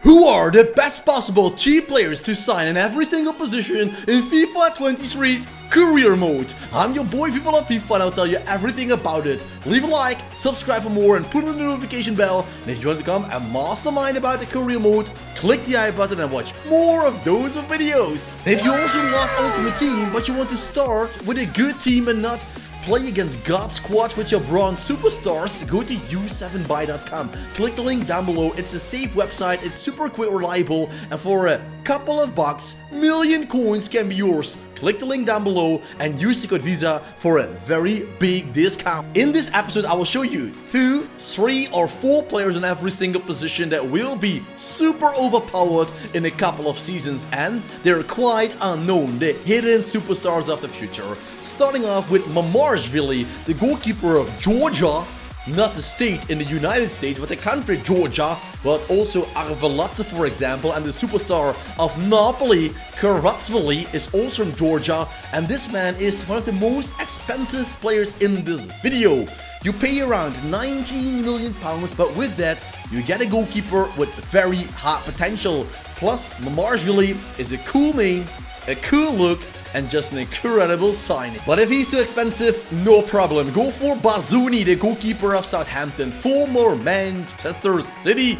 Who are the best possible cheap players to sign in every single position in FIFA 23's career mode? I'm your boy FIFA and I'll tell you everything about it. Leave a like, subscribe for more and put on the notification bell. And if you want to become a mastermind about the career mode, click the I button and watch more of those videos. And if you also love Ultimate Team but you want to start with a good team and not play against God squads with your bronze superstars, go to u7buy.com. Click the link down below. It's a safe website, it's super quick, reliable, and for a couple of bucks, million coins can be yours. Click the link down below and use the code VISA for a very big discount. In this episode, I will show you 2, 3, or 4 players in every single position that will be super overpowered in a couple of seasons, and they're quite unknown, the hidden superstars of the future. Starting off with Mamarshvili, the goalkeeper of Georgia. Not the state in the United States, but the country Georgia, but also Arveladze, for example, and the superstar of Napoli, Kvaratskhelia, is also from Georgia, and this man is one of the most expensive players in this video. You pay around £19 million, but with that, you get a goalkeeper with very high potential. Plus, Mamarshvili is a cool name, a cool look, and just an incredible signing. But if he's too expensive, no problem. Go for Bazouni, the goalkeeper of Southampton, former Manchester City.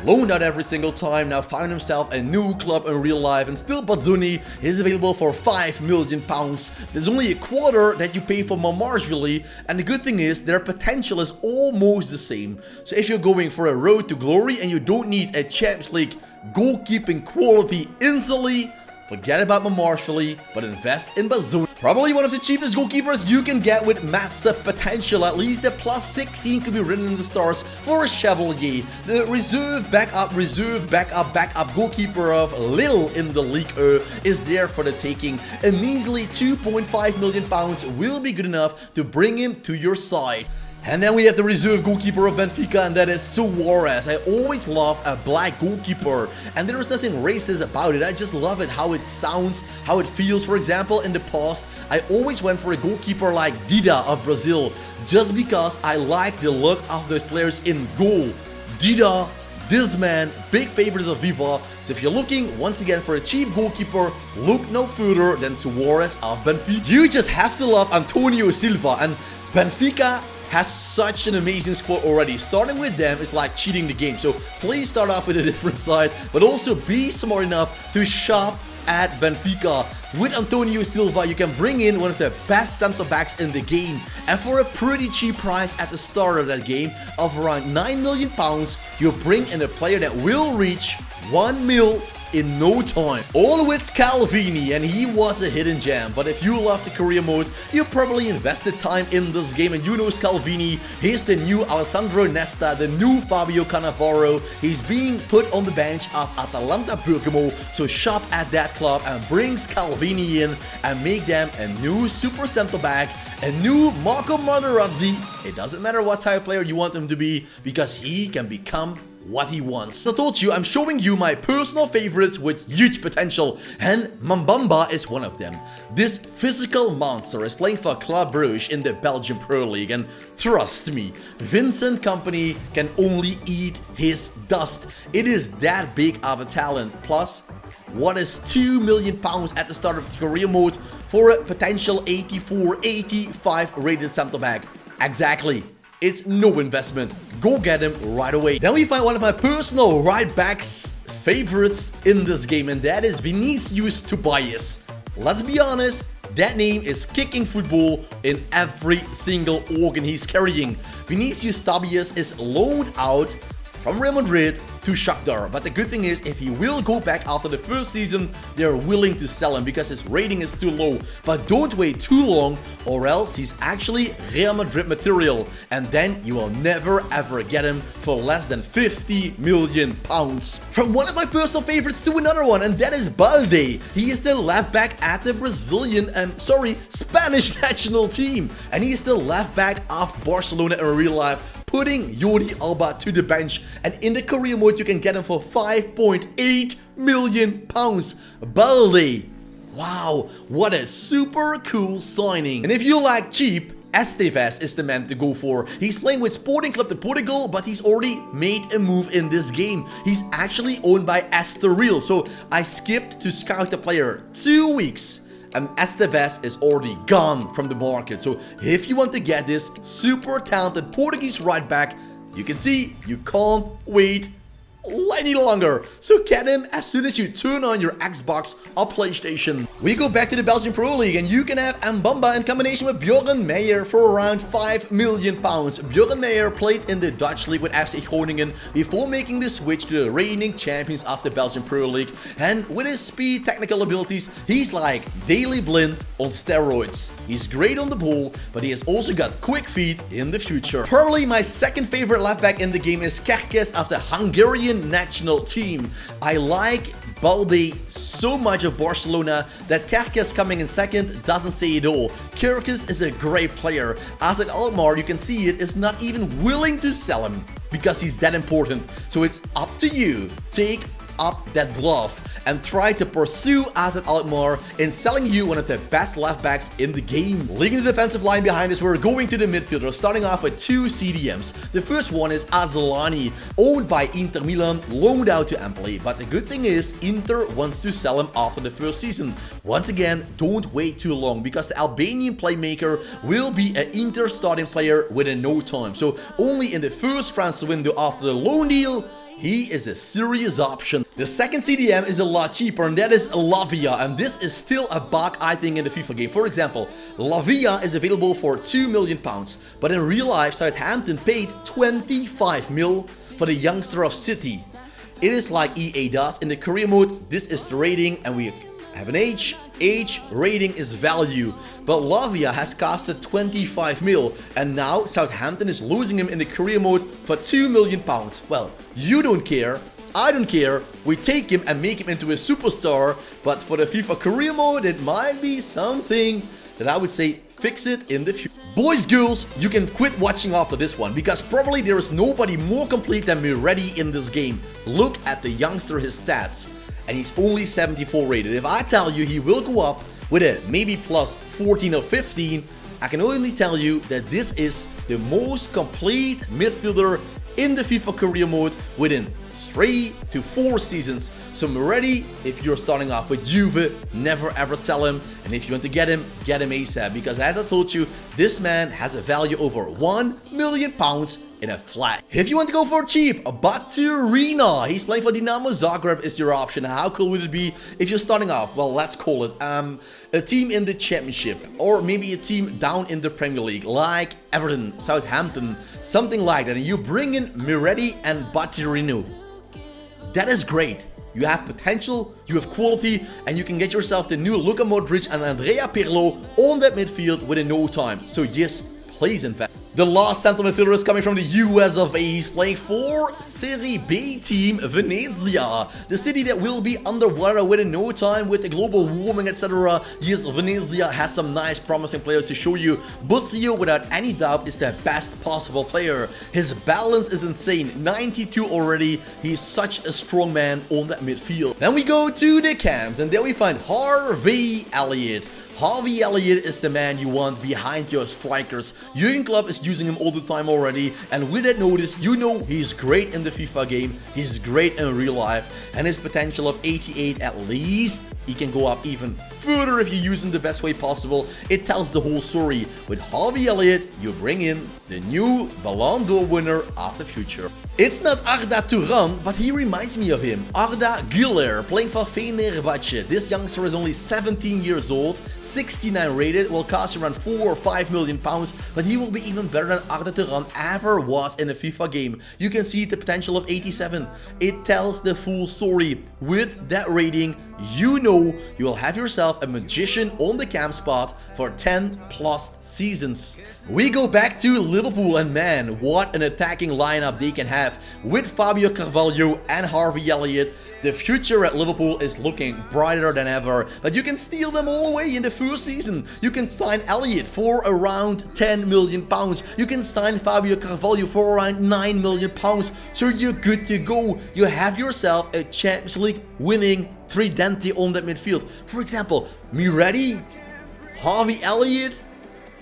Loaned out every single time, now found himself a new club in real life, and still Bazouni is available for £5 million. There's only a quarter that you pay for Mamarshvili, and the good thing is their potential is almost the same. So if you're going for a road to glory and you don't need a Champions League goalkeeping quality instantly, forget about Mamarshvili, but invest in Bazouni. Probably one of the cheapest goalkeepers you can get with massive potential. At least a plus 16 could be written in the stars for Chevalier, the reserve backup goalkeeper of Lille in the Ligue 1 is there for the taking. A measly £2.5 million will be good enough to bring him to your side. And then we have the reserve goalkeeper of Benfica, and that is Suarez. I always love a black goalkeeper, and there is nothing racist about it. I just love it, how it sounds, how it feels. For example, in the past, I always went for a goalkeeper like Dida of Brazil, just because I like the look of the players in goal. Dida, this man, big favorites of FIFA. So if you're looking once again for a cheap goalkeeper, look no further than Suarez of Benfica. You just have to love Antonio Silva, and Benfica has such an amazing squad already. Starting with them is like cheating the game. So please start off with a different side, but also be smart enough to shop at Benfica. With Antonio Silva, you can bring in one of the best center backs in the game, and for a pretty cheap price at the start of that game of around £9 million, you bring in a player that will reach 1 mil in no time. All with Calvini, and he was a hidden gem. But if you love the career mode, you probably invested time in this game, and you know Calvini. He's the new Alessandro Nesta, the new Fabio Cannavaro. He's being put on the bench of Atalanta Bergamo, so shop at that club and brings Calvini in and make them a new super center back, a new Marco Materazzi. It doesn't matter what type of player you want him to be, because he can become what he wants. I told you, I'm showing you my personal favorites with huge potential, and Mambamba is one of them. This physical monster is playing for Club Brugge in the Belgian Pro League, and trust me, Vincent Kompany can only eat his dust. It is that big of a talent. Plus, what is £2 million at the start of the career mode for a potential 84, 85 rated center back? Exactly. It's no investment. Go get him right away. Then we find one of my personal right backs favorites in this game, and that is Vinicius Tobias. Let's be honest, that name is kicking football in every single organ he's carrying. Vinicius Tobias is loaned out from Real Madrid to Shakhtar, but the good thing is, if he will go back after the first season, they're willing to sell him because his rating is too low. But don't wait too long, or else he's actually Real Madrid material, and then you will never ever get him for less than £50 million. From one of my personal favorites to another one, and that is Balde. He is the left back at the Spanish national team, and he is the left back of Barcelona in real life, putting Jordi Alba to the bench, and in the career mode you can get him for £5.8 million. Balde. Wow, what a super cool signing. And if you like cheap, Esteves is the man to go for. He's playing with Sporting Club de Portugal, but he's already made a move in this game. He's actually owned by Estoril, so I skipped to scout the player 2 weeks. And Esteves is already gone from the market. So if you want to get this super talented Portuguese right back, you can see you can't wait any longer. So get him as soon as you turn on your Xbox or PlayStation. We go back to the Belgian Pro League, and you can have Mbamba in combination with Bjorn Meijer for around £5 million. Bjorn Meijer played in the Dutch league with FC Groningen before making the switch to the reigning champions of the Belgian Pro League. And with his speed, technical abilities, he's like Daily Blind on steroids. He's great on the ball, but he has also got quick feet in the future. Probably my second favorite left back in the game is Kerkez of the Hungarian national team. I like Balde so much of Barcelona that Kerkez coming in second doesn't say it all. Kerkez is a great player. As at Alkmaar, you can see it is not even willing to sell him because he's that important. So it's up to you. Take up that glove and try to pursue Azad Alkmaar in selling you one of the best left backs in the game. Leading the defensive line behind us, we're going to the midfielder, starting off with 2 CDMs. The first one is Azlani, owned by Inter Milan, loaned out to Empoli. But the good thing is, Inter wants to sell him after the first season. Once again, don't wait too long, because the Albanian playmaker will be an Inter starting player within no time. So only in the first transfer window after the loan deal, he is a serious option. The second CDM is a lot cheaper, and that is Lavia, and this is still a bug, I think, in the FIFA game. For example, Lavia is available for £2 million, but in real life, Southampton paid 25 mil for the youngster of City. It is like EA does. In the career mode, this is the rating, and we have an age rating is value. But Lavia has costed 25 mil, and now Southampton is losing him in the career mode for £2 million. Well, you don't care, I don't care, we take him and make him into a superstar, but for the FIFA career mode, it might be something that I would say fix it in the future. Boys, girls, you can quit watching after this one, because probably there is nobody more complete than Miredi in this game. Look at the youngster, his stats. And he's only 74 rated. If I tell you he will go up with a maybe plus 14 or 15, I can only tell you that this is the most complete midfielder in the FIFA career mode within 3 to 4 seasons. So Miredi, if you're starting off with Juve, never ever sell him. And if you want to get him ASAP. Because as I told you, this man has a value over £1 million in a flat. If you want to go for cheap, Baturina, he's playing for Dinamo Zagreb, is your option. How cool would it be if you're starting off? Well, let's call it a team in the championship, or maybe a team down in the Premier League, like Everton, Southampton, something like that. And you bring in Miredi and Baturina. That is great. You have potential, you have quality, and you can get yourself the new Luka Modric and Andrea Pirlo on that midfield within no time. So yes, please invest. The last central midfielder is coming from the US of A. He's playing for Serie B team Venezia, the city that will be underwater within no time with the global warming, etc. Yes, Venezia has some nice promising players to show you. Buzio, without any doubt, is the best possible player. His balance is insane, 92 already. He's such a strong man on that midfield. Then we go to the camps, and there we find Harvey Elliott. Harvey Elliott is the man you want behind your strikers. Jurgen Klopp is using him all the time already, and with that notice, you know he's great in the FIFA game, he's great in real life, and his potential of 88 at least, he can go up even further if you use him the best way possible. It tells the whole story. With Harvey Elliott, you bring in the new Ballon d'Or winner of the future. It's not Arda Turan, but he reminds me of him. Arda Güler, playing for Fenerbahce. This youngster is only 17 years old, 69 rated, will cost around 4 or 5 million pounds, but he will be even better than Arda Turan ever was in a FIFA game. You can see the potential of 87. It tells the full story. With that rating, you know you will have yourself a magician on the camp spot for 10 plus seasons. We go back to Liverpool, and man, what an attacking lineup they can have. With Fabio Carvalho and Harvey Elliott, the future at Liverpool is looking brighter than ever. But you can steal them all away in the first season. You can sign Elliott for around 10 million pounds. You can sign Fabio Carvalho for around 9 million pounds. So you're good to go. You have yourself a Champions League winning tridente on that midfield. For example, Miredi, Harvey Elliott,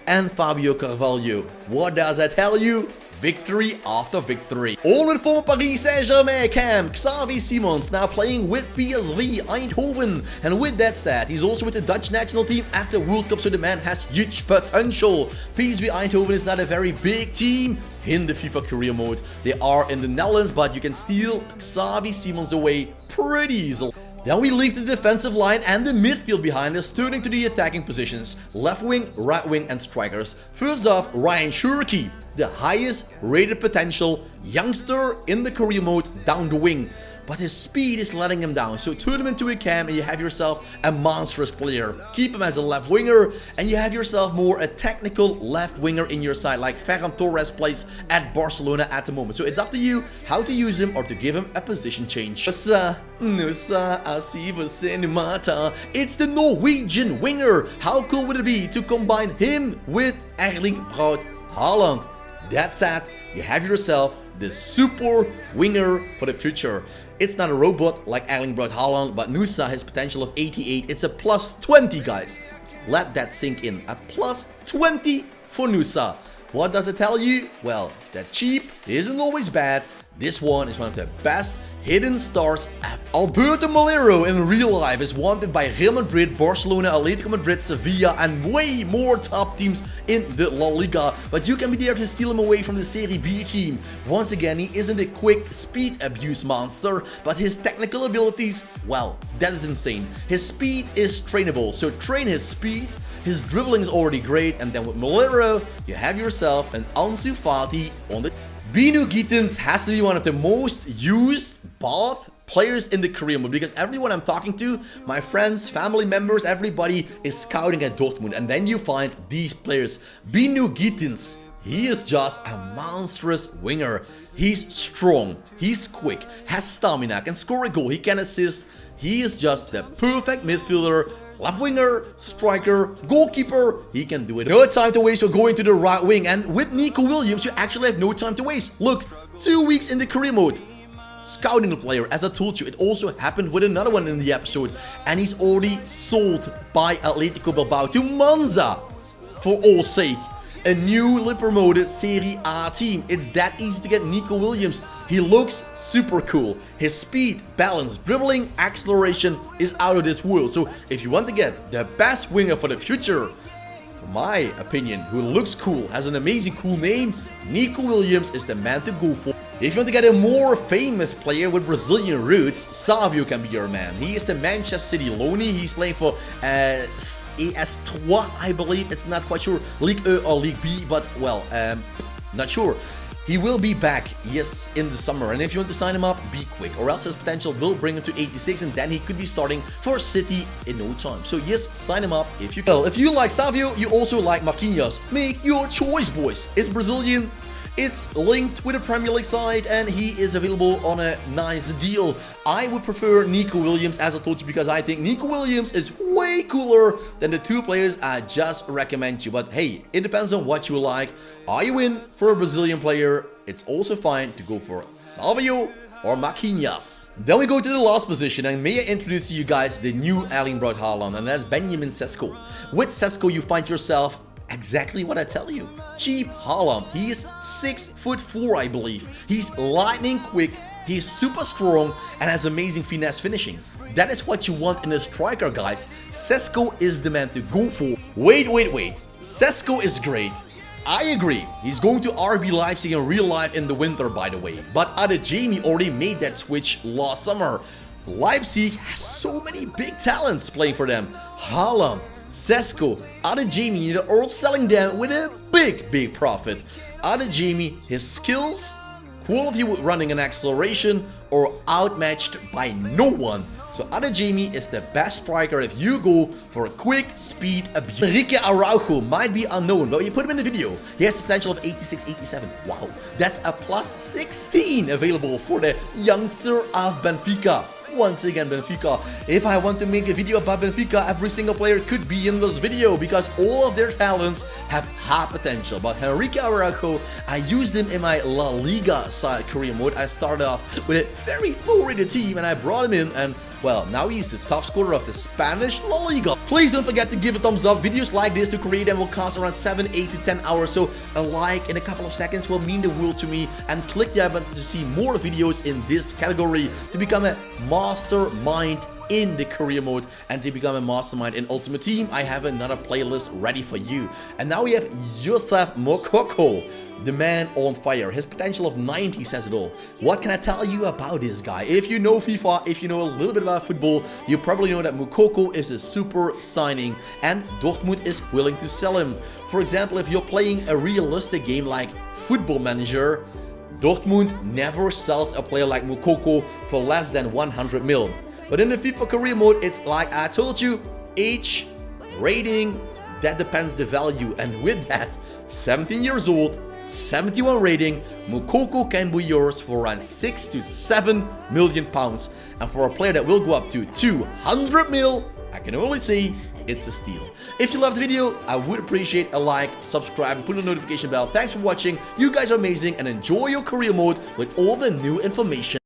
and Fabio Carvalho. What does that tell you? Victory after victory. All with former Paris Saint-Germain camp, Xavi Simons now playing with PSV Eindhoven. And with that said, he's also with the Dutch national team at the World Cup, so the man has huge potential. PSV Eindhoven is not a very big team in the FIFA career mode. They are in the Netherlands, but you can steal Xavi Simons away pretty easily. Then we leave the defensive line and the midfield behind us, turning to the attacking positions. Left wing, right wing and strikers. First off, Ryan Shurki, the highest rated potential youngster in the career mode down the wing. But his speed is letting him down, so turn him into a cam and you have yourself a monstrous player. Keep him as a left winger and you have yourself more a technical left winger in your side, like Ferran Torres plays at Barcelona at the moment. So it's up to you how to use him or to give him a position change. It's the Norwegian winger. How cool would it be to combine him with Erling Braut Haaland? That said, you have yourself the super winger for the future. It's not a robot like Erling Braut Haaland, but Nusa has potential of 88. It's a plus 20, guys. Let that sink in. A plus 20 for Nusa. What does it tell you? Well, that cheap isn't always bad. This one is one of the best hidden stars ever. Alberto Molero in real life is wanted by Real Madrid, Barcelona, Atletico Madrid, Sevilla and way more top teams in the La Liga. But you can be there to steal him away from the Serie B team. Once again, he isn't a quick speed abuse monster, but his technical abilities, well, that is insane. His speed is trainable, so train his speed. His dribbling is already great, and then with Molero, you have yourself an Ansu Fati on the... Binu Gittens has to be one of the most used both players in the career mode, because everyone I'm talking to, my friends, family members, everybody is scouting at Dortmund, and then you find these players. Binu Gittens, he is just a monstrous winger. He's strong, he's quick, has stamina, can score a goal, he can assist. He is just the perfect midfielder. Left winger, striker, goalkeeper, he can do it. No time to waste, we're going to the right wing. And with Nico Williams, you actually have no time to waste. Look, 2 weeks in the career mode. Scouting the player, as I told you, it also happened with another one in the episode. And he's already sold by Atletico Bilbao to Monza. For all sake. A newly promoted Serie A team. It's that easy to get Nico Williams. He looks super cool. His speed, balance, dribbling, acceleration is out of this world. So if you want to get the best winger for the future, for my opinion, who looks cool, has an amazing cool name, Nico Williams is the man to go for. If you want to get a more famous player with Brazilian roots, Savio can be your man. He is the Manchester City loanee. He's playing for AS3, I believe. It's not quite sure, League E or League B, but well, not sure. He will be back, yes, in the summer. And if you want to sign him up, be quick, or else his potential will bring him to 86, and then he could be starting for City in no time. So yes, sign him up if you can. Well, if you like Savio, you also like Marquinhos. Make your choice, boys. It's Brazilian. It's linked with a Premier League side and he is available on a nice deal. I would prefer Nico Williams, as I told you, because I think Nico Williams is way cooler than the two players I just recommend you. But hey, it depends on what you like. Are you in for a Brazilian player? It's also fine to go for Savio or Marquinhos. Then we go to the last position, and may I introduce to you guys the new Erling Braut Haaland, and that's Benjamin Sesko. With Sesko, you find yourself exactly what I tell you. Cheap Haaland. He is 6'4", I believe. He's lightning quick, he's super strong, and has amazing finesse finishing. That is what you want in a striker, guys. Sesko is the man to go for. Wait. Sesko is great. I agree. He's going to RB Leipzig in real life in the winter, by the way. But Adeyemi already made that switch last summer. Leipzig has so many big talents playing for them. Haaland, Sesko, Adeyemi, they're all selling them with a big profit. Adeyemi, his skills, quality with running and acceleration are outmatched by no one. So Adeyemi is the best striker if you go for a quick speed abuse. Enrique Araujo might be unknown, but when you put him in the video, he has the potential of 86, 87. Wow, that's a plus 16 available for the youngster of Benfica. Once again, Benfica. If I want to make a video about Benfica, every single player could be in this video because all of their talents have high potential. But Enrique Araujo, I used him in my La Liga side career mode. I started off with a very low-rated team and I brought him in, and Well, now he's the top scorer of the Spanish La Liga. Please don't forget to give a thumbs up. Videos like this to create them will cost around 7, 8 to 10 hours, so a like in a couple of seconds will mean the world to me, and click the button to see more videos in this category to become a mastermind in the career mode and to become a mastermind in Ultimate Team. I have another playlist ready for you. And now we have Youssef Moukoko, the man on fire. His potential of 90 says it all. What can I tell you about this guy? If you know FIFA, if you know a little bit about football, you probably know that Moukoko is a super signing and Dortmund is willing to sell him. For example, if you're playing a realistic game like Football Manager, Dortmund never sells a player like Moukoko for less than 100 mil. But in the FIFA career mode, it's like I told you, age, rating, that depends the value. And with that, 17 years old, 71 rating, Moukoko can be yours for around 6 to 7 million pounds. And for a player that will go up to 200 mil, I can only say it's a steal. If you loved the video, I would appreciate a like, subscribe, and put on the notification bell. Thanks for watching. You guys are amazing and enjoy your career mode with all the new information.